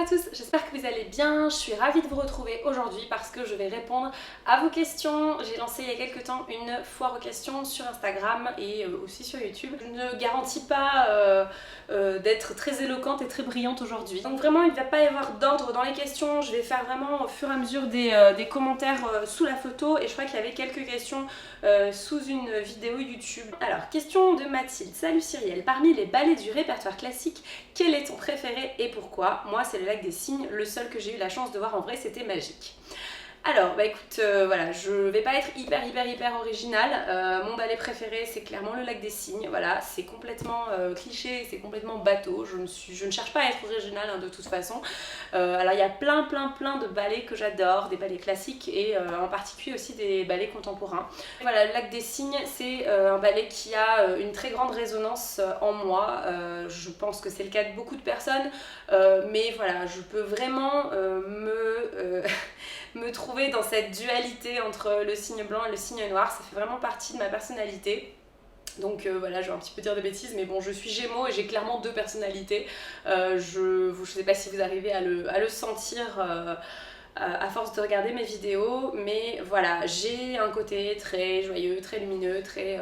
tous, j'espère que vous allez bien. Je suis ravie de vous retrouver aujourd'hui parce que je vais répondre à vos questions. J'ai lancé il y a quelques temps une foire aux questions sur Instagram et aussi sur YouTube. Je ne garantis pas d'être très éloquente et très brillante aujourd'hui. Donc vraiment il ne va pas y avoir d'ordre dans les questions, je vais faire vraiment au fur et à mesure des commentaires sous la photo et je crois qu'il y avait quelques questions sous une vidéo YouTube. Alors, question de Mathilde. Salut Cyrielle, parmi les ballets du répertoire classique, quel est ton préféré et pourquoi? Moi c'est le Lac des Cygnes, le seul que j'ai eu la chance de voir en vrai c'était magique. Alors, bah écoute, voilà, je vais pas être hyper originale. Mon ballet préféré, c'est clairement le Lac des Cygnes. Voilà, c'est complètement cliché, c'est complètement bateau. Je ne cherche pas à être originale de toute façon. Alors, il y a plein de ballets que j'adore, des ballets classiques et en particulier aussi des ballets contemporains. Voilà, le Lac des Cygnes, c'est un ballet qui a une très grande résonance en moi. Je pense que c'est le cas de beaucoup de personnes, mais voilà, je peux vraiment me trouver dans cette dualité entre le cygne blanc et le cygne noir. Ça fait vraiment partie de ma personnalité. Donc voilà, je vais un petit peu dire de bêtises, mais bon, je suis Gémeaux et j'ai clairement deux personnalités. Je sais pas si vous arrivez à le sentir à force de regarder mes vidéos, mais voilà, j'ai un côté très joyeux, très lumineux, très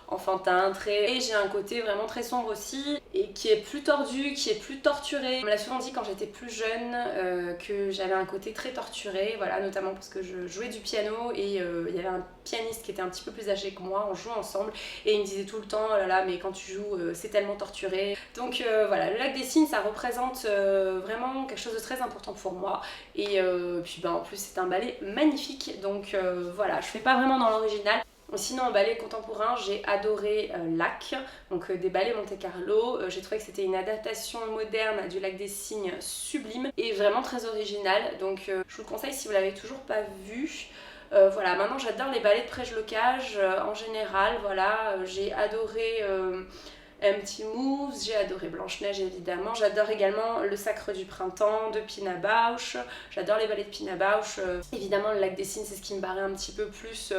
enfantin, et j'ai un côté vraiment très sombre aussi et qui est plus tordu, qui est plus torturé. On me l'a souvent dit quand j'étais plus jeune que j'avais un côté très torturé, voilà, notamment parce que je jouais du piano et il y avait un pianiste qui était un petit peu plus âgé que moi, on jouait ensemble et il me disait tout le temps, oh là là, mais quand tu joues c'est tellement torturé. Donc voilà, le Lac des Cygnes ça représente vraiment quelque chose de très important pour moi et puis en plus c'est un ballet magnifique, donc voilà, je fais pas vraiment dans l'original. Sinon en ballet contemporain j'ai adoré Lac, donc des ballets Monte-Carlo. J'ai trouvé que c'était une adaptation moderne du Lac des Cygnes sublime et vraiment très originale, donc je vous le conseille si vous l'avez toujours pas vu. Voilà, maintenant j'adore les ballets de Prejlokaj en général, voilà, j'ai adoré Empty Moves, j'ai adoré Blanche-Neige évidemment, j'adore également Le Sacre du Printemps de Pina Bausch, j'adore les ballets de Pina Bausch. Évidemment le Lac des Cygnes c'est ce qui me paraît un petit peu plus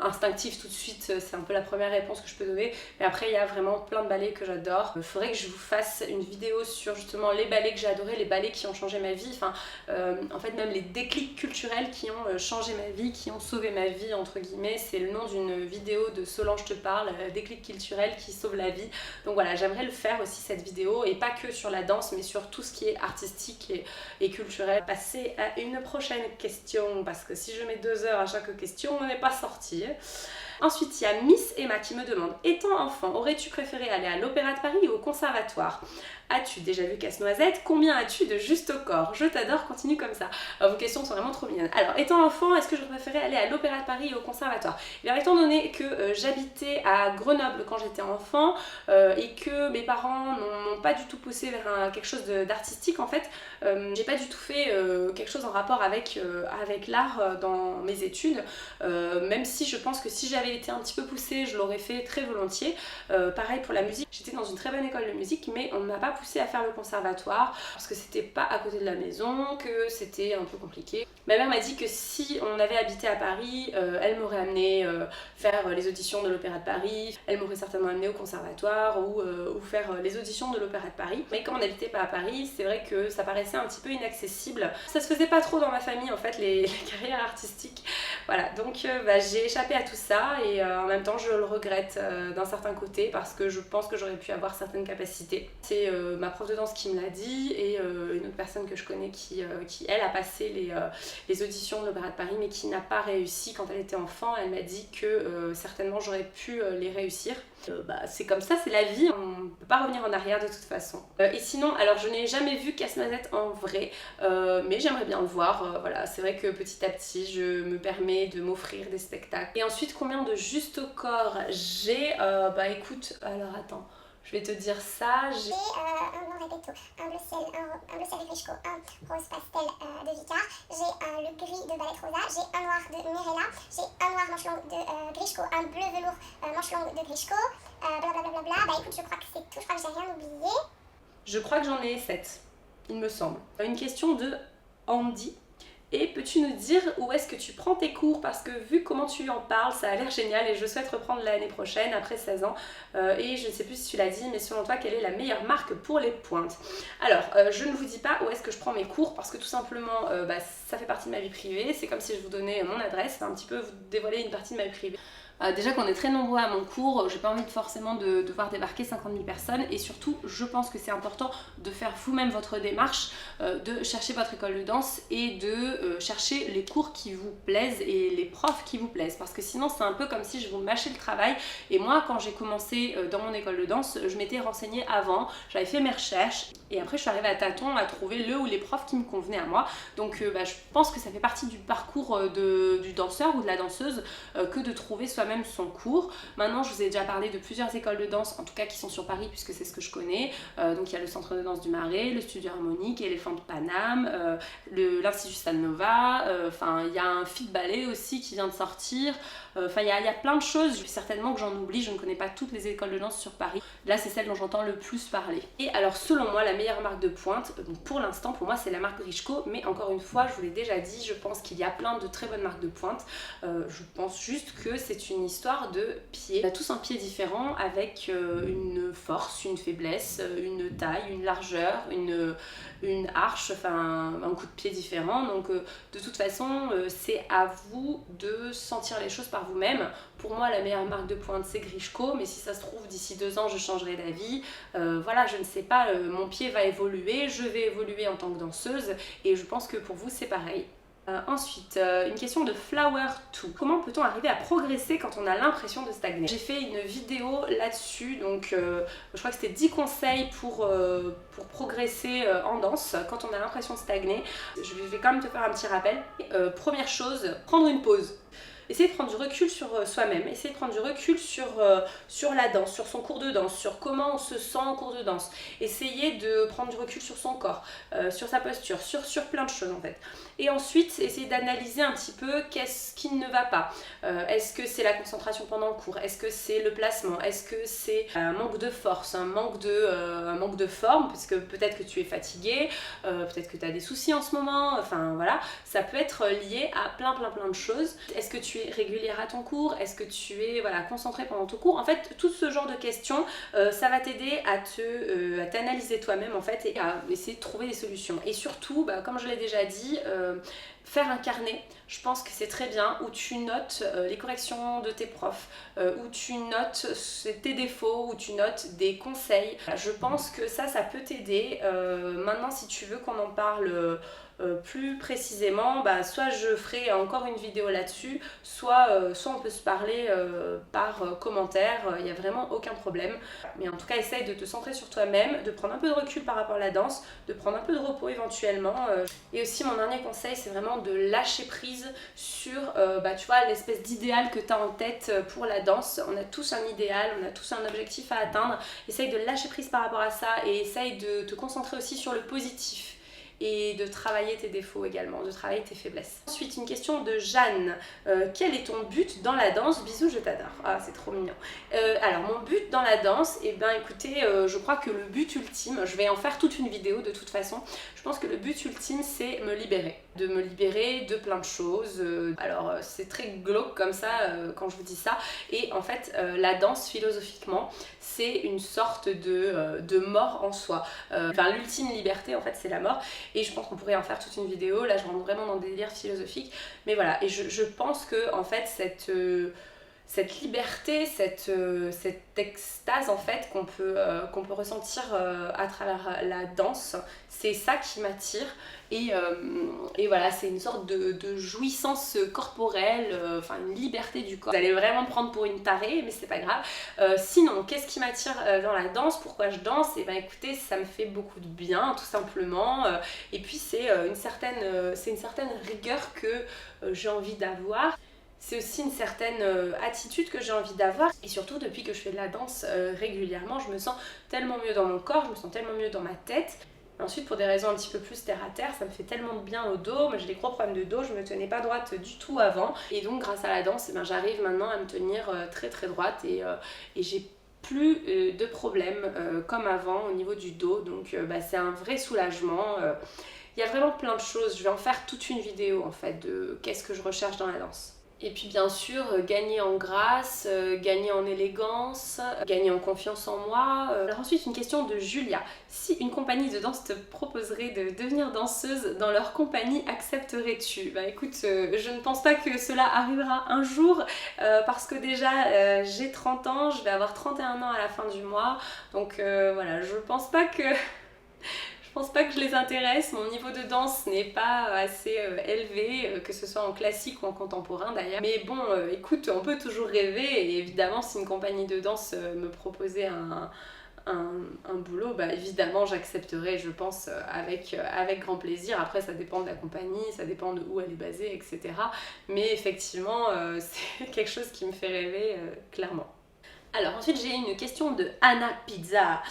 instinctif tout de suite, c'est un peu la première réponse que je peux donner, mais après il y a vraiment plein de ballets que j'adore. Il faudrait que je vous fasse une vidéo sur justement les ballets que j'ai adorés, les ballets qui ont changé ma vie, enfin en fait même les déclics culturels qui ont changé ma vie, qui ont sauvé ma vie entre guillemets. C'est le nom d'une vidéo de Solange te parle, déclic culturel qui sauve la vie. Donc voilà, j'aimerais le faire aussi cette vidéo, et pas que sur la danse mais sur tout ce qui est artistique et culturel. Passer à une prochaine question parce que si je mets 2 heures à chaque question on n'est pas sorti. Ensuite, il y a Miss Emma qui me demande: étant enfant, aurais-tu préféré aller à l'Opéra de Paris ou au Conservatoire? As-tu déjà vu Casse-Noisette? Combien as-tu de Juste au corps? Je t'adore, continue comme ça. Vos questions sont vraiment trop mignonnes. Alors, étant enfant, est-ce que je préférais aller à l'Opéra de Paris ou au Conservatoire? Et bien, étant donné que j'habitais à Grenoble quand j'étais enfant et que mes parents m'ont pas du tout poussé vers quelque chose d'artistique, en fait, j'ai pas du tout fait quelque chose en rapport avec l'art dans mes études, même si je pense que si j'avais été un petit peu poussée, je l'aurais fait très volontiers. Pareil pour la musique, j'étais dans une très bonne école de musique, mais on ne m'a pas poussée à faire le conservatoire parce que c'était pas à côté de la maison, que c'était un peu compliqué. Ma mère m'a dit que si on avait habité à Paris, elle m'aurait amené faire les auditions de l'Opéra de Paris, elle m'aurait certainement amené au conservatoire ou faire les auditions de l'Opéra de Paris. Mais comme on n'habitait pas à Paris, c'est vrai que ça paraissait un petit peu inaccessible. Ça se faisait pas trop dans ma famille en fait, les carrières artistiques. Voilà, donc j'ai échappé à tout ça et en même temps je le regrette d'un certain côté parce que je pense que j'aurais pu avoir certaines capacités. C'est ma prof de danse qui me l'a dit et une autre personne que je connais qui elle a passé les auditions de l'Opéra de Paris mais qui n'a pas réussi quand elle était enfant. Elle m'a dit que certainement j'aurais pu les réussir. C'est comme ça, c'est la vie, on ne peut pas revenir en arrière de toute façon. Et sinon, alors je n'ai jamais vu Casse-Noisette en vrai, mais j'aimerais bien le voir. Voilà, c'est vrai que petit à petit je me permets de m'offrir des spectacles. Et ensuite, combien de Juste au corps j'ai? Écoute, alors attends, je vais te dire ça. J'ai un blanc répéto, un bleu ciel de Grishko, un rose pastel de Vicar, j'ai le gris de Ballet Rosa, j'ai un noir de Mirella, j'ai un noir manche longue de Grishko, un bleu velours manche longue de Grishko, blablabla. Écoute, je crois que c'est tout, je crois que j'ai rien oublié. Je crois que j'en ai 7, il me semble. Une question de Andy. Et peux-tu nous dire où est-ce que tu prends tes cours? Parce que vu comment tu en parles, ça a l'air génial et je souhaite reprendre l'année prochaine après 16 ans. Et je ne sais plus si tu l'as dit, mais selon toi, quelle est la meilleure marque pour les pointes? Alors, je ne vous dis pas où est-ce que je prends mes cours parce que tout simplement, ça fait partie de ma vie privée. C'est comme si je vous donnais mon adresse, c'est un petit peu vous dévoiler une partie de ma vie privée. Déjà qu'on est très nombreux à mon cours, j'ai pas envie forcément de devoir débarquer 50 000 personnes et surtout je pense que c'est important de faire vous-même votre démarche, de chercher votre école de danse et de chercher les cours qui vous plaisent et les profs qui vous plaisent parce que sinon c'est un peu comme si je vous mâchais le travail. Et moi quand j'ai commencé dans mon école de danse, je m'étais renseignée avant, j'avais fait mes recherches et après je suis arrivée à tâtons à trouver le ou les profs qui me convenaient à moi. Donc je pense que ça fait partie du parcours du danseur ou de la danseuse que de trouver soi-même son cours. Maintenant je vous ai déjà parlé de plusieurs écoles de danse, en tout cas qui sont sur Paris puisque c'est ce que je connais. Donc il y a le Centre de danse du Marais, le Studio Harmonique, Elephant Paname, l'Institut Stan Nova, il y a un Fit Ballet aussi qui vient de sortir. Il y a plein de choses, certainement que j'en oublie, je ne connais pas toutes les écoles de danse sur Paris. Là c'est celle dont j'entends le plus parler. Et alors selon moi la meilleure marque de pointe, pour l'instant pour moi c'est la marque Grishko, mais encore une fois je vous l'ai déjà dit, je pense qu'il y a plein de très bonnes marques de pointe. Je pense juste que c'est une histoire de pied. On a tous un pied différent avec une force, une faiblesse, une taille, une largeur, une arche, un coup de pied différent. Donc de toute façon c'est à vous de sentir les choses par vous-même. Pour moi la meilleure marque de pointe c'est Grishko, mais si ça se trouve d'ici 2 ans je changerai d'avis. Voilà, je ne sais pas, mon pied va évoluer, je vais évoluer en tant que danseuse et je pense que pour vous c'est pareil. Ensuite, une question de Flower2. Comment peut-on arriver à progresser quand on a l'impression de stagner? J'ai fait une vidéo là-dessus, donc je crois que c'était 10 conseils pour progresser en danse quand on a l'impression de stagner. Je vais quand même te faire un petit rappel. Première chose, prendre une pause. Essayez de prendre du recul sur soi-même, essayez de prendre du recul sur la danse, sur son cours de danse, sur comment on se sent en cours de danse. Essayez de prendre du recul sur son corps, sur sa posture, sur plein de choses en fait. Et ensuite, essayez d'analyser un petit peu qu'est-ce qui ne va pas. Est-ce que c'est la concentration pendant le cours? Est-ce que c'est le placement? Est-ce que c'est un manque de force, un manque de forme? Parce que peut-être que tu es fatigué, peut-être que tu as des soucis en ce moment, voilà. Ça peut être lié à plein de choses. Est-ce que tu es régulière à ton cours? Est-ce que tu es concentré pendant ton cours? En fait, tout ce genre de questions, ça va t'aider à t'analyser toi-même en fait et à essayer de trouver des solutions. Et surtout, comme je l'ai déjà dit, faire un carnet, je pense que c'est très bien, où tu notes les corrections de tes profs, où tu notes tes défauts, où tu notes des conseils. Je pense que ça peut t'aider. Maintenant, si tu veux qu'on en parle plus précisément, soit je ferai encore une vidéo là-dessus, soit on peut se parler par commentaire, il n'y a vraiment aucun problème. Mais en tout cas, essaye de te centrer sur toi-même, de prendre un peu de recul par rapport à la danse, de prendre un peu de repos éventuellement. Et aussi, mon dernier conseil, c'est vraiment de lâcher prise sur tu vois, l'espèce d'idéal que tu as en tête pour la danse. On a tous un idéal, on a tous un objectif à atteindre. Essaye de lâcher prise par rapport à ça et essaye de te concentrer aussi sur le positif. Et de travailler tes défauts également, de travailler tes faiblesses. Ensuite, une question de Jeanne. Quel est ton but dans la danse? Bisous, je t'adore. Ah, c'est trop mignon. Alors, mon but dans la danse, écoutez, je crois que le but ultime, je vais en faire toute une vidéo de toute façon, je pense que le but ultime, c'est me libérer. De me libérer de plein de choses. Alors, c'est très glauque comme ça quand je vous dis ça. Et en fait, la danse, philosophiquement, c'est une sorte de mort en soi. L'ultime liberté, en fait, c'est la mort. Et je pense qu'on pourrait en faire toute une vidéo. Là, je rentre vraiment dans des délires philosophiques. Mais voilà, et je pense que en fait, cette liberté, cette extase en fait qu'on peut ressentir à travers la danse, c'est ça qui m'attire. Et voilà, c'est une sorte de jouissance corporelle, une liberté du corps. Vous allez vraiment me prendre pour une tarée, mais c'est pas grave. Sinon, qu'est-ce qui m'attire dans la danse? Pourquoi je danse? Et écoutez, ça me fait beaucoup de bien, tout simplement. Et puis c'est une certaine rigueur que j'ai envie d'avoir. C'est aussi une certaine attitude que j'ai envie d'avoir. Et surtout, depuis que je fais de la danse régulièrement, je me sens tellement mieux dans mon corps, je me sens tellement mieux dans ma tête. Ensuite, pour des raisons un petit peu plus terre à terre, ça me fait tellement de bien au dos. Moi, j'ai des gros problèmes de dos, je me tenais pas droite du tout avant. Et donc, grâce à la danse, j'arrive maintenant à me tenir très très droite et j'ai plus de problèmes comme avant au niveau du dos. Donc, c'est un vrai soulagement. Il y a vraiment plein de choses, je vais en faire toute une vidéo en fait de qu'est-ce que je recherche dans la danse. Et puis bien sûr, gagner en grâce, gagner en élégance, gagner en confiance en moi. Alors ensuite, une question de Julia. Si une compagnie de danse te proposerait de devenir danseuse dans leur compagnie, accepterais-tu? Bah écoute, je ne pense pas que cela arrivera un jour parce que déjà j'ai 30 ans, je vais avoir 31 ans à la fin du mois. Donc voilà, je pense pas que... Je pense pas que je les intéresse, mon niveau de danse n'est pas assez élevé, que ce soit en classique ou en contemporain d'ailleurs. Mais bon, écoute, on peut toujours rêver et évidemment si une compagnie de danse me proposait un boulot, bah évidemment j'accepterais, je pense, avec grand plaisir. Après ça dépend de la compagnie, ça dépend de où elle est basée, etc. Mais effectivement, c'est quelque chose qui me fait rêver, clairement. Alors ensuite j'ai une question de Anna Pizza.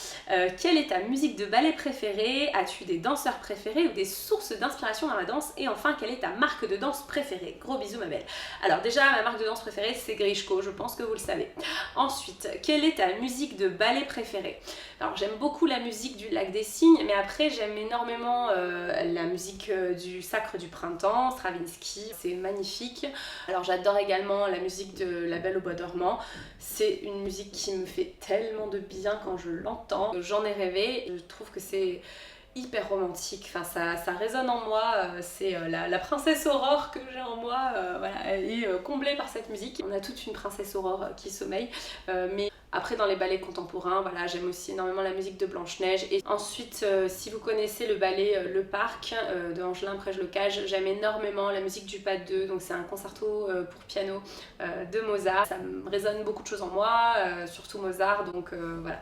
Quelle est ta musique de ballet préférée? As-tu des danseurs préférés ou des sources d'inspiration dans la danse? Et enfin, quelle est ta marque de danse préférée? Gros bisous ma belle. Alors déjà, ma marque de danse préférée c'est Grishko, je pense que vous le savez. Ensuite, quelle est ta musique de ballet préférée? Alors j'aime beaucoup la musique du Lac des Cygnes, mais après j'aime énormément la musique du Sacre du Printemps, Stravinsky, c'est magnifique. Alors j'adore également la musique de La Belle au Bois dormant, c'est une musique qui me fait tellement de bien quand je l'entends. J'en ai rêvé, je trouve que c'est hyper romantique, enfin ça résonne en moi, c'est la princesse Aurore que j'ai en moi, voilà, elle est comblée par cette musique. On a toute une princesse Aurore qui sommeille, mais après dans les ballets contemporains, voilà, j'aime aussi énormément la musique de Blanche-Neige. Et ensuite, si vous connaissez le ballet Le Parc de Angelin Prège-Locage, j'aime énormément la musique du Pas de Deux, donc c'est un concerto pour piano de Mozart. Ça me résonne beaucoup de choses en moi, surtout Mozart, donc voilà.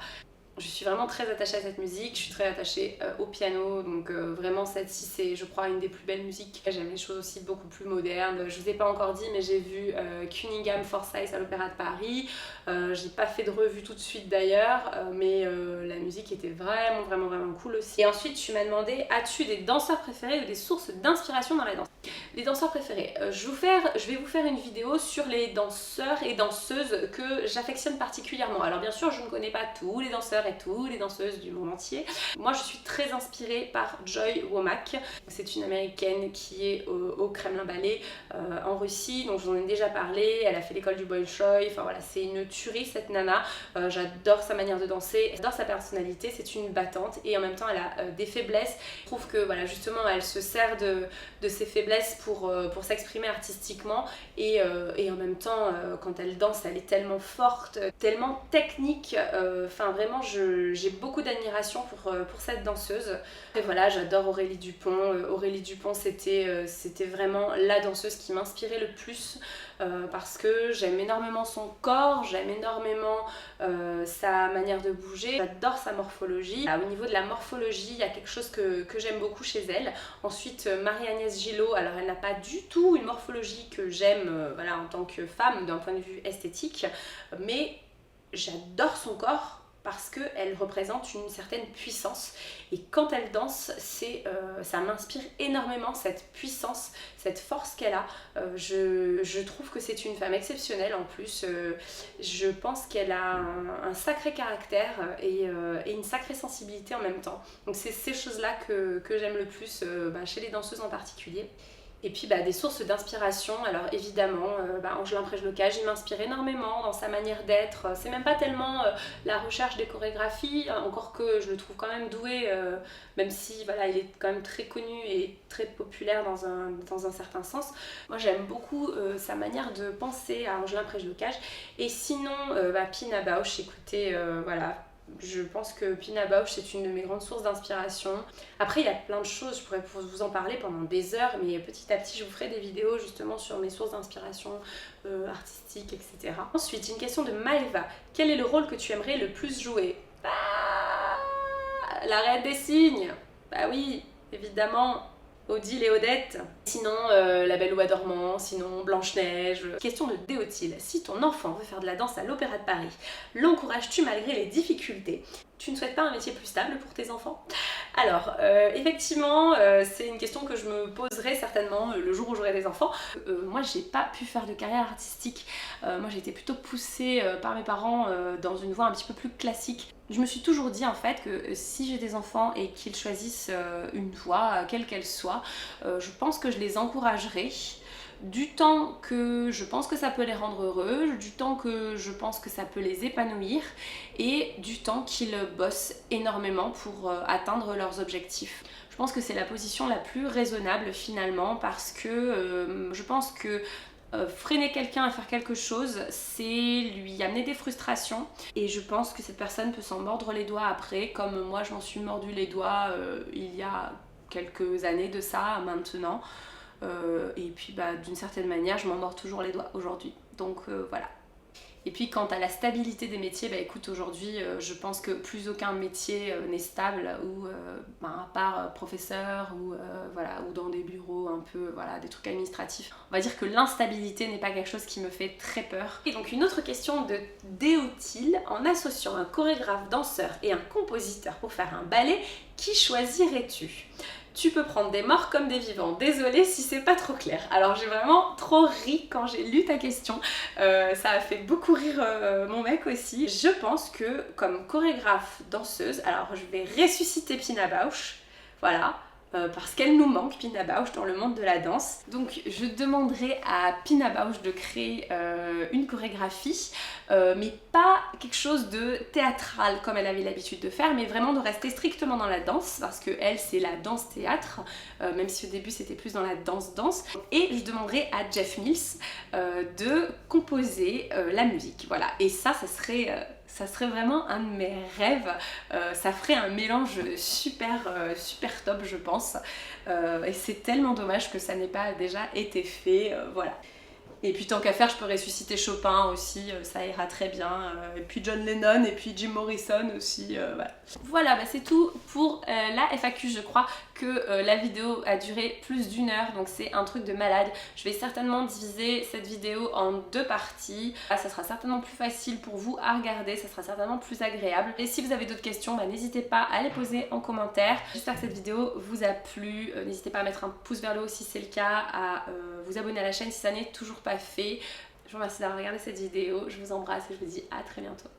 Je suis vraiment très attachée à cette musique, je suis très attachée au piano, donc vraiment celle-ci c'est je crois une des plus belles musiques. J'aime les choses aussi beaucoup plus modernes, je vous ai pas encore dit mais j'ai vu Cunningham Forsyth à l'Opéra de Paris, j'ai pas fait de revue tout de suite d'ailleurs, mais la musique était vraiment cool aussi. Et ensuite tu m'as demandé, as-tu des danseurs préférés ou des sources d'inspiration dans la danse? Les danseurs préférés, je vais vous faire une vidéo sur les danseurs et danseuses que j'affectionne particulièrement. Alors bien sûr je ne connais pas tous les danseurs et toutes les danseuses du monde entier. Moi je suis très inspirée par Joy Womack. C'est une américaine qui est au Kremlin Ballet en Russie, donc j'en ai déjà parlé. Elle a fait l'école du Bolchoï, enfin voilà, c'est une tuerie cette nana. J'adore sa manière de danser, j'adore sa personnalité, c'est une battante et en même temps elle a des faiblesses. Je trouve que voilà, justement elle se sert de ses faiblesses pour s'exprimer artistiquement et en même temps quand elle danse elle est tellement forte, tellement technique, enfin vraiment j'ai beaucoup d'admiration pour cette danseuse. Et voilà, j'adore Aurélie Dupont. Aurélie Dupont c'était vraiment la danseuse qui m'inspirait le plus parce que j'aime énormément son corps, j'aime énormément sa manière de bouger, j'adore sa morphologie. Au niveau de la morphologie, il y a quelque chose que j'aime beaucoup chez elle. Ensuite, Marie-Agnès Gillot, alors elle n'a pas du tout une morphologie que j'aime voilà, en tant que femme d'un point de vue esthétique, mais j'adore son corps parce qu'elle représente une certaine puissance et quand elle danse, ça m'inspire énormément cette puissance, cette force qu'elle a. Je trouve que c'est une femme exceptionnelle en plus, je pense qu'elle a un sacré caractère et une sacrée sensibilité en même temps. Donc c'est ces choses-là que j'aime le plus chez les danseuses en particulier. Et puis des sources d'inspiration, alors évidemment, Angelin Prège-Locage, il m'inspire énormément dans sa manière d'être. C'est même pas tellement la recherche des chorégraphies, encore que je le trouve quand même doué, même si voilà, il est quand même très connu et très populaire dans un certain sens. Moi j'aime beaucoup sa manière de penser à Angelin Prège-Locage. Et sinon, Pina Bausch, écoutez, voilà. Je pense que Pina Bausch c'est une de mes grandes sources d'inspiration. Après il y a plein de choses, je pourrais vous en parler pendant des heures, mais petit à petit je vous ferai des vidéos justement sur mes sources d'inspiration artistiques, etc. Ensuite une question de Maëva. Quel est le rôle que tu aimerais le plus jouer? La Reine des Cygnes. Bah oui, évidemment. Odile et Odette. Sinon, La Belle au Bois dormant, sinon Blanche-Neige. Question de Déotile. Si ton enfant veut faire de la danse à l'Opéra de Paris, l'encourages-tu malgré les difficultés? Tu ne souhaites pas un métier plus stable pour tes enfants? Alors, effectivement, c'est une question que je me poserai certainement le jour où j'aurai des enfants. Moi, j'ai pas pu faire de carrière artistique. Moi, j'ai été plutôt poussée par mes parents dans une voie un petit peu plus classique. je me suis toujours dit en fait que si j'ai des enfants et qu'ils choisissent une voie, quelle qu'elle soit, je pense que je les encouragerai. Du temps que je pense que ça peut les rendre heureux, du temps que je pense que ça peut les épanouir et du temps qu'ils bossent énormément pour atteindre leurs objectifs. Je pense que c'est la position la plus raisonnable finalement parce que je pense que freiner quelqu'un à faire quelque chose, c'est lui amener des frustrations et je pense que cette personne peut s'en mordre les doigts après, comme moi je m'en suis mordu les doigts il y a quelques années de ça maintenant. Et puis d'une certaine manière je m'en mords toujours les doigts aujourd'hui, donc voilà. Et puis quant à la stabilité des métiers, écoute, aujourd'hui je pense que plus aucun métier n'est stable, ou à part professeur ou voilà, ou dans des bureaux un peu, voilà, des trucs administratifs. On va dire que l'instabilité n'est pas quelque chose qui me fait très peur. Et donc une autre question de Déotile: en associant un chorégraphe, danseur et un compositeur pour faire un ballet, qui choisirais-tu? Tu peux prendre des morts comme des vivants. Désolée si c'est pas trop clair. Alors j'ai vraiment trop ri quand j'ai lu ta question. Ça a fait beaucoup rire mon mec aussi. Je pense que comme chorégraphe danseuse, alors je vais ressusciter Pina Bausch. Voilà. Parce qu'elle nous manque, Pina Bausch, dans le monde de la danse. Donc je demanderai à Pina Bausch de créer une chorégraphie, mais pas quelque chose de théâtral comme elle avait l'habitude de faire, mais vraiment de rester strictement dans la danse, parce que elle, c'est la danse-théâtre, même si au début c'était plus dans la danse-danse. Et je demanderai à Jeff Mills de composer la musique. Voilà, et ça serait vraiment un de mes rêves. Ça ferait un mélange super top, je pense. Et c'est tellement dommage que ça n'ait pas déjà été fait. Voilà. Et puis tant qu'à faire, je peux ressusciter Chopin aussi, ça ira très bien. Et puis John Lennon, et puis Jim Morrison aussi, voilà. Voilà, c'est tout pour la FAQ. Je crois que la vidéo a duré plus d'1 heure, donc c'est un truc de malade. Je vais certainement diviser cette vidéo en 2 parties. Là, ça sera certainement plus facile pour vous à regarder, ça sera certainement plus agréable. Et si vous avez d'autres questions, n'hésitez pas à les poser en commentaire. J'espère que cette vidéo vous a plu. N'hésitez pas à mettre un pouce vers le haut si c'est le cas, à vous abonner à la chaîne si ça n'est toujours pas fait. Je vous remercie d'avoir regardé cette vidéo, je vous embrasse et je vous dis à très bientôt.